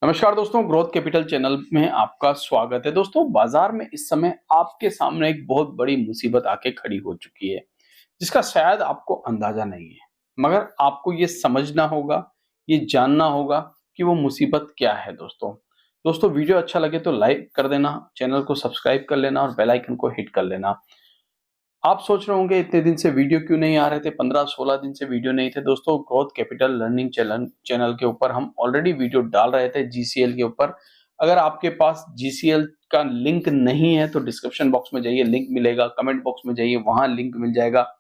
नमस्कार दोस्तों, growth capital channel में आपका स्वागत है। दोस्तों, बाजार में इस समय आपके सामने एक बहुत बड़ी मुसीबत आके खड़ी हो चुकी है, जिसका शायद आपको अंदाजा नहीं है। मगर आपको ये समझना होगा, ये जानना होगा कि वो मुसीबत क्या है दोस्तों। दोस्तों, वीडियो अच्छा लगे तो लाइक कर देना, चैनल को सब्सक्राइब कर लेना और बेल आइकन को हिट कर लेना। आप सोच रहे होंगे इतने दिन से वीडियो क्यों नहीं आ रहे थे, 15-16 दिन से वीडियो नहीं थे। दोस्तों, ग्रोथ कैपिटल लर्निंग चैनल के ऊपर हम ऑलरेडी वीडियो डाल रहे थे जीसीएल के ऊपर। अगर आपके पास जीसीएल का लिंक नहीं है तो डिस्क्रिप्शन बॉक्स में जाइए, लिंक मिलेगा। कमेंट बॉक्स में जाइए, वहां लिंक मिल जाएगा।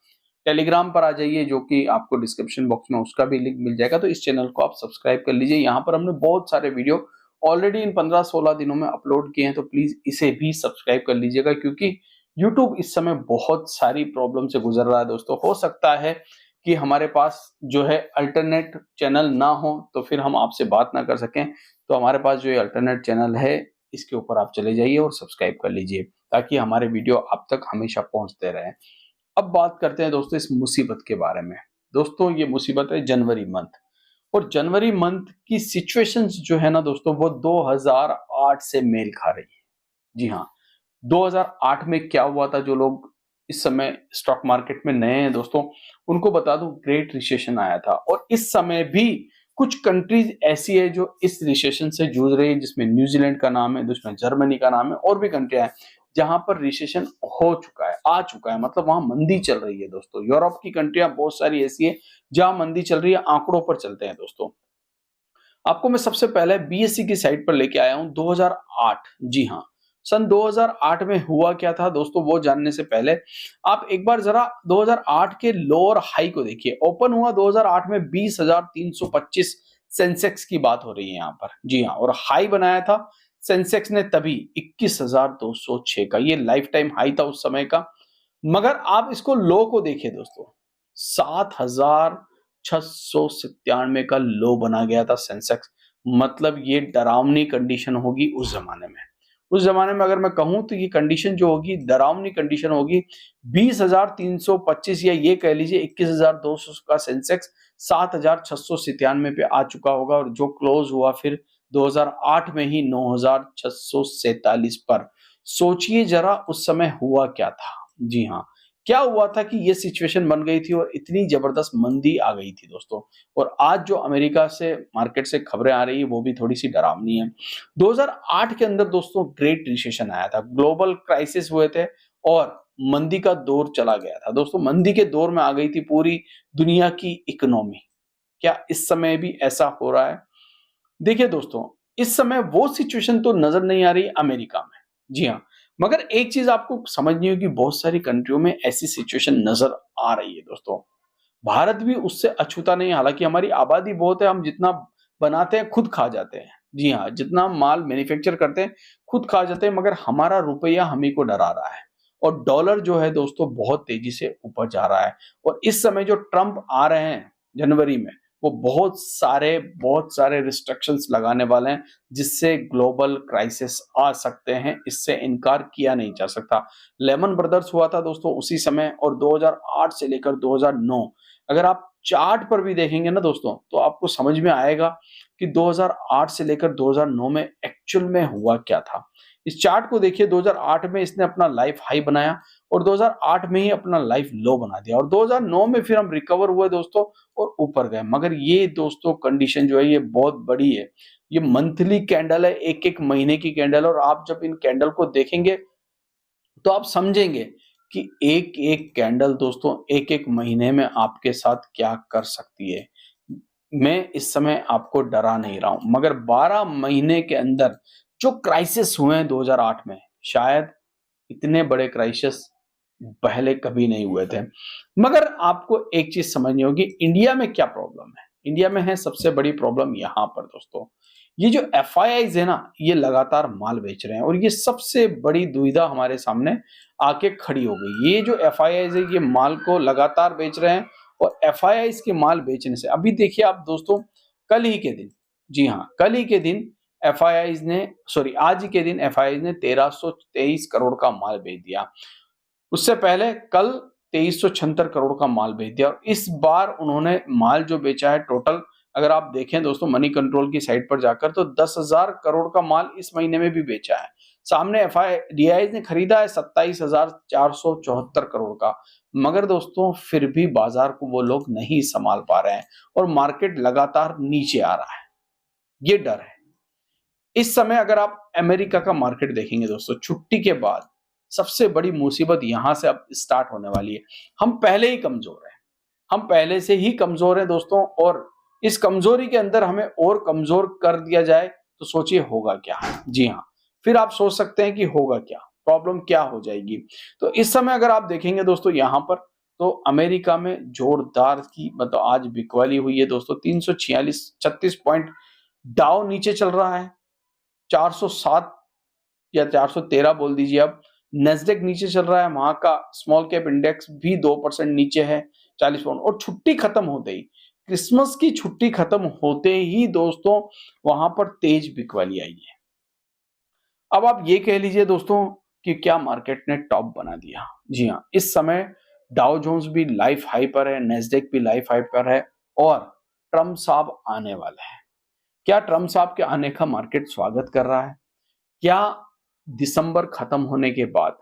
टेलीग्राम पर आ जाइए, जो कि आपको डिस्क्रिप्शन बॉक्स में उसका भी लिंक मिल जाएगा। तो इस चैनल को आप सब्सक्राइब कर लीजिए। यहाँ पर हमने बहुत सारे वीडियो ऑलरेडी इन 15-16 दिनों में अपलोड किए हैं, तो प्लीज इसे भी सब्सक्राइब कर लीजिएगा, क्योंकि यूट्यूब इस समय बहुत सारी प्रॉब्लम से गुजर रहा है। दोस्तों, हो सकता है कि हमारे पास जो है अल्टरनेट चैनल ना हो, तो फिर हम आपसे बात ना कर सकें। तो हमारे पास जो ये अल्टरनेट चैनल है, इसके ऊपर आप चले जाइए और सब्सक्राइब कर लीजिए, ताकि हमारे वीडियो आप तक हमेशा पहुंचते रहे। अब बात करते हैं दोस्तों इस मुसीबत के बारे में। दोस्तों, ये मुसीबत है जनवरी मंथ, और जनवरी मंथ की सिचुएशंस जो है ना दोस्तों, वो 2008 से मेल खा रही है। जी हाँ, 2008 में क्या हुआ था, जो लोग इस समय स्टॉक मार्केट में नए हैं दोस्तों, उनको बता दूं, ग्रेट रिसेशन आया था। और इस समय भी कुछ कंट्रीज ऐसी है जो इस रिसेशन से जूझ रही है, जिसमें न्यूजीलैंड का नाम है, जिसमें जर्मनी का नाम है, और भी कंट्रियां हैं जहां पर रिसेशन हो चुका है, आ चुका है, मतलब वहां मंदी चल रही है दोस्तों। यूरोप की कंट्रियां बहुत सारी ऐसी है जहां मंदी चल रही है। आंकड़ों पर चलते हैं दोस्तों, आपको मैं सबसे पहले बीएसई की साइट पर लेके आया हूं 2008। जी हाँ, सन 2008 में हुआ क्या था दोस्तों, वो जानने से पहले आप एक बार जरा 2008 के लो और हाई को देखिए। ओपन हुआ 2008 में 20,325 सेंसेक्स की बात हो रही है यहाँ पर। जी हाँ, और हाई बनाया था सेंसेक्स ने तभी 21,206 का, ये लाइफ टाइम हाई था उस समय का। मगर आप इसको लो को देखिए दोस्तों, 7,697 का लो बना गया था सेंसेक्स। मतलब ये डरावनी कंडीशन होगी उस जमाने में। उस जमाने में अगर मैं कहूं तो ये कंडीशन जो होगी, डरावनी कंडीशन होगी। 20,325 या ये कह लीजिए 21,200 का सेंसेक्स 7,697 पे आ चुका होगा, और जो क्लोज हुआ फिर 2008 में ही 9,647 पर। सोचिए जरा उस समय हुआ क्या था। जी हाँ, क्या हुआ था कि ये सिचुएशन बन गई थी और इतनी जबरदस्त मंदी आ गई थी दोस्तों। और आज जो अमेरिका से मार्केट से खबरें आ रही है, वो भी थोड़ी सी डरावनी है। 2008 के अंदर दोस्तों ग्रेट रिसेशन आया था, ग्लोबल क्राइसिस हुए थे, और मंदी का दौर चला गया था दोस्तों। मंदी के दौर में आ गई थी पूरी दुनिया की इकोनॉमी। क्या इस समय भी ऐसा हो रहा है? देखिए दोस्तों, इस समय वो सिचुएशन तो नजर नहीं आ रही अमेरिका में। जी हाँ, मगर एक चीज आपको समझनी होगी, बहुत सारी कंट्रियों में ऐसी सिचुएशन नजर आ रही है दोस्तों। भारत भी उससे अछूता नहीं है। हालांकि हमारी आबादी बहुत है, हम जितना बनाते हैं खुद खा जाते हैं। जी हाँ, जितना माल मैन्युफैक्चर करते हैं खुद खा जाते हैं, मगर हमारा रुपया हम ही को डरा रहा है। और डॉलर जो है दोस्तों, बहुत तेजी से ऊपर जा रहा है। और इस समय जो ट्रंप आ रहे हैं जनवरी में, वो बहुत सारे रिस्ट्रिक्शंस लगाने वाले हैं, जिससे ग्लोबल क्राइसिस आ सकते हैं। इससे इनकार किया नहीं जा सकता। लेमन ब्रदर्स हुआ था दोस्तों उसी समय, और 2008 से लेकर 2009, अगर आप चार्ट पर भी देखेंगे ना दोस्तों, तो आपको समझ में आएगा कि 2008 से लेकर 2009 में एक्चुअल में हुआ क्या था। इस चार्ट को देखिए, 2008 में इसने अपना लाइफ हाई बनाया, और 2008 में ही अपना लाइफ लो बना दिया, और 2009 में फिर हम रिकवर हुए दोस्तों और ऊपर गए। मगर ये दोस्तों कंडीशन जो है, ये बहुत बड़ी है। ये मंथली कैंडल है, एक एक महीने की कैंडल, और आप जब इन कैंडल को देखेंगे तो आप समझेंगे कि एक एक कैंडल दोस्तों एक एक महीने में आपके साथ क्या कर सकती है। मैं इस समय आपको डरा नहीं रहा हूं, मगर 12 महीने के अंदर जो क्राइसिस हुए हैं 2008 में, शायद इतने बड़े क्राइसिस पहले कभी नहीं हुए थे। मगर आपको एक चीज समझनी होगी, इंडिया में क्या प्रॉब्लम है। इंडिया में है सबसे बड़ी प्रॉब्लम यहाँ पर दोस्तों, ये जो एफआईआईज है ना, ये लगातार माल बेच रहे हैं, और ये सबसे बड़ी दुविधा हमारे सामने आके खड़ी हो गई। ये जो एफआईआईज है, ये माल को लगातार बेच रहे हैं, और एफआईआईज के माल बेचने से, अभी देखिए आप दोस्तों, कल ही के दिन, जी हाँ, कल ही के दिन एफआईआईज ने, सॉरी आज ही के दिन एफआईआईज ने 1323 करोड़ का माल बेच दिया। उससे पहले कल 2376 करोड़ का माल बेच दिया, और इस बार उन्होंने माल जो बेचा है टोटल अगर आप देखें दोस्तों मनी कंट्रोल की साइट पर जाकर तो 10,000 करोड़ का माल इस महीने में भी बेचा है। सामने एफआईडीआई ने खरीदा है 27,474 करोड़ का, मगर दोस्तों फिर भी बाजार को वो लोग नहीं संभाल पा रहे हैं और मार्केट लगातार नीचे आ रहा है। ये डर है। इस समय अगर आप अमेरिका का मार्केट देखेंगे दोस्तों, छुट्टी के बाद सबसे बड़ी मुसीबत यहां से अब स्टार्ट होने वाली है। हम पहले ही कमजोर हैं, हम पहले से ही कमजोर हैं दोस्तों, और इस कमजोरी के अंदर हमें और कमजोर कर दिया जाए तो सोचिए होगा क्या। जी हाँ, फिर आप सोच सकते हैं कि होगा क्या, प्रॉब्लम क्या हो जाएगी। तो इस समय अगर आप देखेंगे दोस्तों यहां पर, तो अमेरिका में जोरदार की मतलब आज बिकवाली हुई है दोस्तों। 346 पॉइंट डाउ नीचे चल रहा है, 407 या 413 बोल दीजिए अब। नेस्डेक नीचे चल रहा है, वहां का स्मॉल कैप इंडेक्स भी 2% नीचे है, 40 पॉइंट। और छुट्टी खत्म होते ही, क्रिसमस की छुट्टी खत्म होते ही दोस्तों वहां पर तेज बिकवाली आई है। अब आप ये कह लीजिए दोस्तों कि क्या मार्केट ने टॉप बना दिया। जी हाँ, इस समय डाउ जोन्स भी लाइफ हाई पर है, नेस्डेक भी लाइफ हाई पर है, और ट्रम्प साहब आने वाले हैं। क्या ट्रम्प साहब के आने का मार्केट स्वागत कर रहा है? क्या दिसंबर खत्म होने के बाद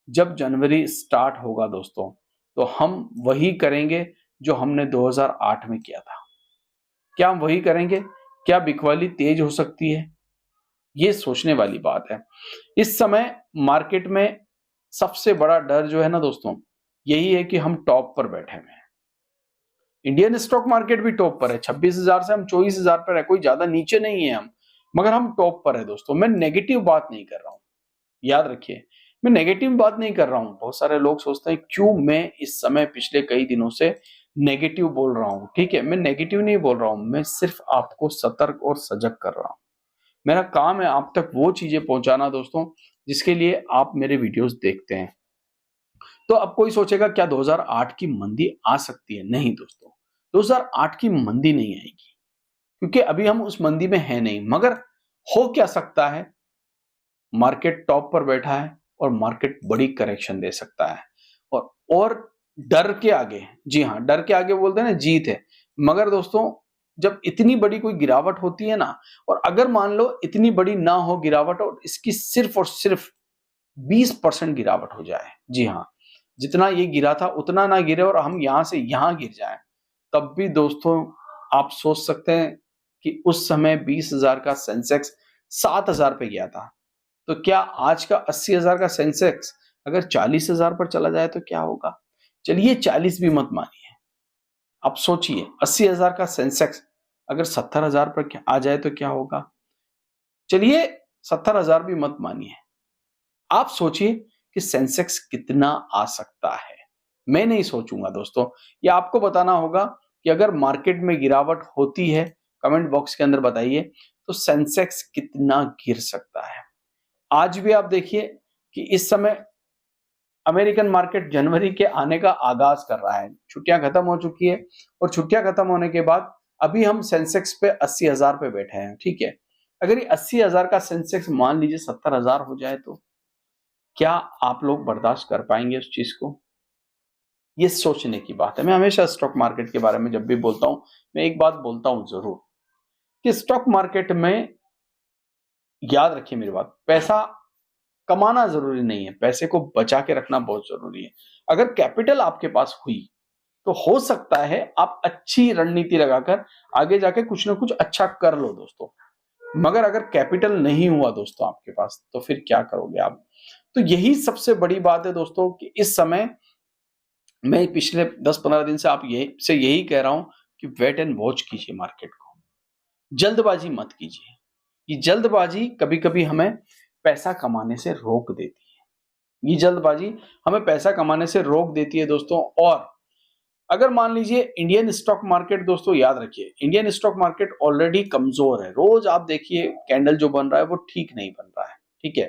जब जनवरी स्टार्ट होगा दोस्तों, तो हम वही करेंगे जो हमने 2008 में किया था? क्या हम वही करेंगे? क्या बिकवाली तेज हो सकती है? ये सोचने वाली बात है। इस समय मार्केट में सबसे बड़ा डर जो है ना दोस्तों, यही है कि हम टॉप पर बैठे हुए हैं। इंडियन स्टॉक मार्केट भी टॉप पर है, 26,000 से हम 24,000 पर है, कोई ज्यादा नीचे नहीं है हम, मगर हम टॉप पर है दोस्तों। मैं नेगेटिव बात नहीं कर रहा हूं, याद रखिए, मैं नेगेटिव बात नहीं कर रहा हूं। बहुत सारे लोग सोचते हैं क्यों मैं इस समय पिछले कई दिनों से नेगेटिव बोल रहा हूं। ठीक है, मैं नेगेटिव नहीं बोल रहा हूं, मैं सिर्फ आपको सतर्क और सजग कर रहा हूं। मेरा काम है आप तक वो चीजें पहुंचाना दोस्तों जिसके लिए आप मेरे वीडियोस देखते हैं। तो अब कोई सोचेगा क्या 2008 की मंदी आ सकती है? नहीं दोस्तों, 2008 की मंदी नहीं आएगी, क्योंकि अभी हम उस मंदी में है नहीं। मगर हो क्या सकता है, मार्केट टॉप पर बैठा है और मार्केट बड़ी करेक्शन दे सकता है। और डर के आगे, जी हाँ, डर के आगे बोलते हैं ना जीत है। मगर दोस्तों जब इतनी बड़ी कोई गिरावट होती है ना, और अगर मान लो इतनी बड़ी ना हो गिरावट और इसकी सिर्फ और सिर्फ 20% गिरावट हो जाए, जी हाँ, जितना ये गिरा था उतना ना गिरे और हम यहां से यहां गिर जाएं, तब भी दोस्तों आप सोच सकते हैं कि उस समय 20,000 का सेंसेक्स 7,000 पे गया था। तो क्या आज का 80,000 का सेंसेक्स अगर 40,000 पर चला जाए तो क्या होगा? चलिए 40 भी मत मानिए, आप सोचिए 80,000 का सेंसेक्स अगर 70,000 पर आ जाए तो क्या होगा? चलिए 70,000 भी मत मानिए, आप सोचिए कि सेंसेक्स कितना आ सकता है। मैं नहीं सोचूंगा दोस्तों, ये आपको बताना होगा कि अगर मार्केट में गिरावट होती है, कमेंट बॉक्स के अंदर बताइए तो सेंसेक्स कितना गिर सकता है। आज भी आप देखिए कि इस समय अमेरिकन मार्केट जनवरी के आने का आगाज कर रहा है। छुट्टियां खत्म हो चुकी है और छुट्टियां खत्म होने के बाद अभी हम सेंसेक्स पे 80,000 पे बैठे हैं। ठीक है, अगर ये 80,000 का सेंसेक्स मान लीजिए 70,000 हो जाए तो क्या आप लोग बर्दाश्त कर पाएंगे उस चीज को? ये सोचने की बात है। मैं हमेशा स्टॉक मार्केट के बारे में जब भी बोलता हूं, मैं एक बात बोलता हूं जरूर कि स्टॉक मार्केट में, याद रखिए मेरी बात, पैसा कमाना जरूरी नहीं है, पैसे को बचा के रखना बहुत जरूरी है। अगर कैपिटल आपके पास हुई तो हो सकता है आप अच्छी रणनीति लगाकर आगे जाके कुछ ना कुछ अच्छा कर लो दोस्तों। मगर अगर कैपिटल नहीं हुआ दोस्तों आपके पास, तो फिर क्या करोगे आप? तो यही सबसे बड़ी बात है दोस्तों कि इस समय मैं पिछले 10-15 दिन से यही कह रहा हूं कि वेट एंड वॉच कीजिए मार्केट को, जल्दबाजी मत कीजिए। ये जल्दबाजी कभी-कभी हमें पैसा कमाने से रोक देती है। ये जल्दबाजी हमें पैसा कमाने से रोक देती है दोस्तों। और अगर मान लीजिए इंडियन स्टॉक मार्केट, दोस्तों याद रखिए इंडियन स्टॉक मार्केट ऑलरेडी कमजोर है। रोज आप देखिए कैंडल जो बन रहा है वो ठीक नहीं बन रहा है। ठीक है,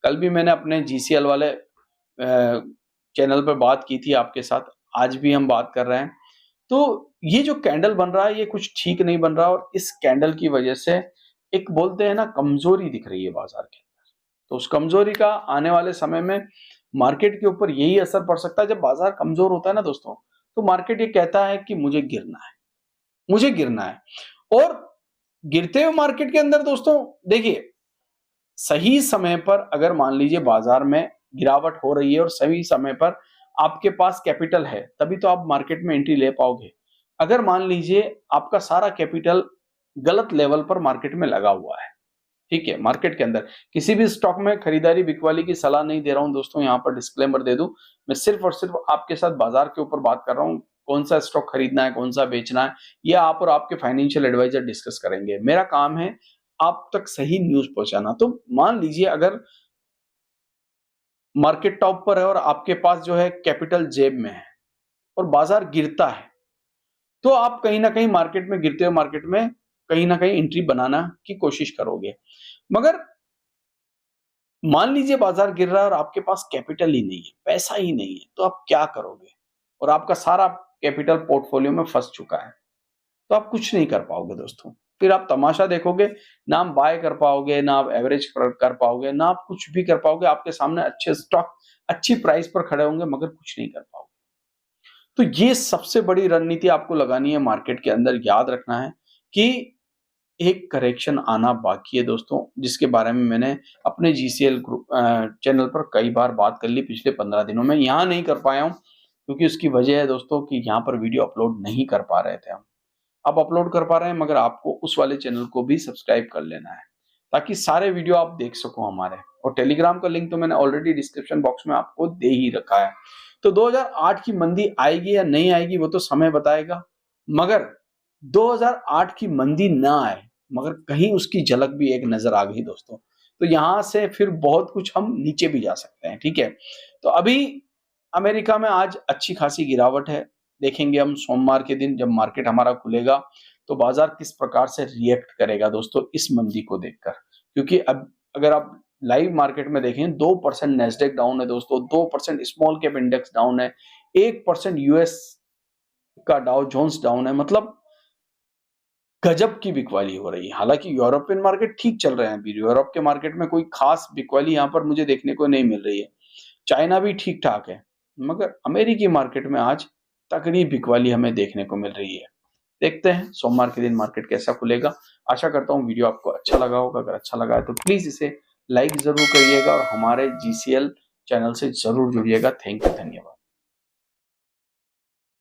कल भी मैंने अपने जीसीएल वाले चैनल पर बात की थी आपके साथ, आज भी हम बात कर रहे हैं। तो ये जो कैंडल बन रहा है ये कुछ ठीक नहीं बन रहा, और इस कैंडल की वजह से एक बोलते हैं ना कमजोरी दिख रही है बाजार के अंदर। तो उस कमजोरी का आने वाले समय में मार्केट के ऊपर यही असर पड़ सकता है। जब बाजार कमजोर होता है ना दोस्तों, तो मार्केट ये कहता है कि मुझे गिरना है, मुझे गिरना है। और गिरते हुए मार्केट के अंदर दोस्तों देखिए, सही समय पर अगर मान लीजिए बाजार में गिरावट हो रही है और सही समय पर आपके पास कैपिटल है, तभी तो आप मार्केट में एंट्री ले पाओगे। अगर मान लीजिए आपका सारा कैपिटल गलत लेवल पर मार्केट में लगा हुआ है, ठीक है, मार्केट के अंदर किसी भी स्टॉक में खरीदारी बिकवाली की सलाह नहीं दे रहा हूं दोस्तों, यहां पर डिस्क्लेमर दे दूं, मैं सिर्फ और सिर्फ आपके साथ बाजार के ऊपर बात कर रहा हूं। कौन सा स्टॉक खरीदना है, कौन सा बेचना है, ये आप और आपके फाइनेंशियल एडवाइजर डिस्कस करेंगे। मेरा काम है आप तक सही न्यूज पहुंचाना। तो मान लीजिए अगर मार्केट टॉप पर है और आपके पास जो है कैपिटल जेब में है और बाजार गिरता है, तो आप कहीं ना कहीं मार्केट में, गिरते हुए मार्केट में कहीं ना कहीं एंट्री बनाना की कोशिश करोगे। मगर मान लीजिए बाजार गिर रहा है और आपके पास कैपिटल ही नहीं है, पैसा ही नहीं है, तो आप क्या करोगे? और आपका सारा कैपिटल पोर्टफोलियो में फंस चुका है, तो आप कुछ नहीं कर पाओगे दोस्तों। फिर आप तमाशा देखोगे, ना आप बाय कर पाओगे, ना आप एवरेज कर पाओगे, ना आप कुछ भी कर पाओगे। आपके सामने अच्छे स्टॉक अच्छी प्राइस पर खड़े होंगे, मगर कुछ नहीं कर पाओगे। तो ये सबसे बड़ी रणनीति आपको लगानी है मार्केट के अंदर। याद रखना है कि एक करेक्शन आना बाकी है दोस्तों, जिसके बारे में मैंने अपने जीसीएल ग्रुप चैनल पर कई बार बात कर ली पिछले 15 दिनों में। यहाँ नहीं कर पाया हूँ क्योंकि उसकी वजह है दोस्तों कि यहाँ पर वीडियो अपलोड नहीं कर पा रहे थे हम। अब अपलोड कर पा रहे हैं, मगर आपको उस वाले चैनल को भी सब्सक्राइब कर लेना है ताकि सारे वीडियो आप देख सको हमारे। और टेलीग्राम का लिंक तो मैंने ऑलरेडी डिस्क्रिप्शन बॉक्स में आपको दे ही रखा है। तो 2008 की मंदी आएगी या नहीं आएगी वो तो समय बताएगा, मगर 2008 की मंदी ना आए, मगर कहीं उसकी झलक भी एक नजर आ गई दोस्तों, तो यहां से फिर बहुत कुछ हम नीचे भी जा सकते हैं। ठीक है, तो अभी अमेरिका में आज अच्छी खासी गिरावट है। देखेंगे हम सोमवार के दिन जब मार्केट हमारा खुलेगा तो बाजार किस प्रकार से रिएक्ट करेगा दोस्तों इस मंदी को देखकर। क्योंकि अब अगर आप लाइव मार्केट में देखें 2% नेस्डेक डाउन है दोस्तों, 2% स्मॉल कैप इंडेक्स डाउन है, 1% यूएस का डाउ जोन्स डाउन है। मतलब गजब की बिकवाली हो रही है। हालांकि यूरोपियन मार्केट ठीक चल रहे हैं, अभी यूरोप के मार्केट में कोई खास बिकवाली यहाँ पर मुझे देखने को नहीं मिल रही है। चाइना भी ठीक ठाक है, मगर अमेरिकी मार्केट में आज तगड़ी बिकवाली हमें देखने को मिल रही है। देखते हैं सोमवार के दिन मार्केट कैसा खुलेगा। आशा करता हूँ वीडियो आपको अच्छा लगा होगा। अगर अच्छा लगा है तो प्लीज इसे लाइक जरूर करिएगा और हमारे जीसीएल चैनल से जरूर जुड़िएगा। थैंक यू, धन्यवाद।